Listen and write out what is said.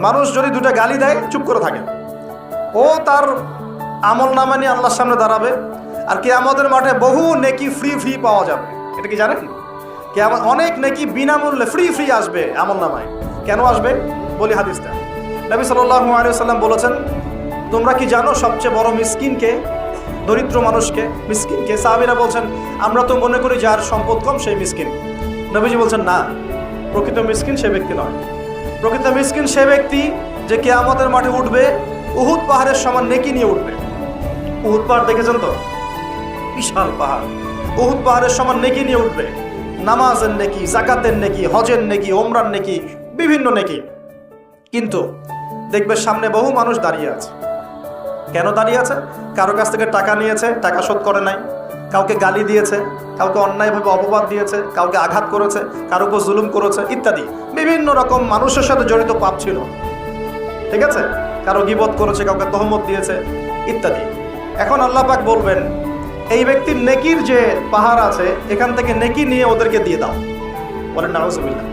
মানুষ যদি দুটো গালি দেয় চুপ করে থাকে, ও তার আমল নামা নিয়ে আল্লাহর সামনে দাঁড়াবে, আর কিয়ামতের মাঠে বহু নেকি ফ্রি পাওয়া যাবে। এটা কি জানেন? কিয়ামত অনেক নেকি বিনামূল্যে ফ্রি আসবে আমল নামায়। কেন আসবে বলি হাদিসটা। নবী সাল্লাল্লাহু আলাইহি ওয়াসাল্লাম বলেছেন, তোমরা কি জানো সবচেয়ে বড় মিসকিনকে, দরিদ্র মানুষকে, মিসকিনকে? সাহাবীরা বলছেন, আমরা তো মনে করি যার সম্পদ কম সেই মিসকিন। নবীজি বলছেন, না, প্রকৃত মিসকিন সে ব্যক্তি নয়। প্রকৃত মিসকিন সে ব্যক্তি যে কিয়ামতের মাঠে উঠবে উহুদ পাহাড়ের সমান নেকি নিয়ে উঠবে। উহুদ পাহাড় দেখেছেন তো? বিশাল পাহাড়। উহুদ পাহাড়ের সমান নেকি নিয়ে উঠবে। নামাজের নেকি, যাকাতের নেকি, হজের নেকি, ওমরার নেকি, বিভিন্ন নেকি। কিন্তু দেখবে সামনে বহু মানুষ দাঁড়িয়ে আছে। কেন দাঁড়িয়ে আছে? কারো কাছ থেকে টাকা নিয়েছে, টাকা শোধ করে নাই, কাউকে গালি দিয়েছে, কাউকে অন্যায়ভাবে অপবাদ দিয়েছে, কাউকে আঘাত করেছে, কারো উপর জুলুম করেছে ইত্যাদি। বিভিন্ন রকম মানুষের সাথে জড়িত পাপ ছিল, ঠিক আছে? কারো গীবত করেছে, কাউকে তহমত দিয়েছে ইত্যাদি। এখন আল্লাহ পাক বলবেন, এই ব্যক্তির নেকির যে পাহাড় আছে এখান থেকে নেকি নিয়ে ওদেরকে দিয়ে দাও। বলেন নাউজুবিল্লাহ।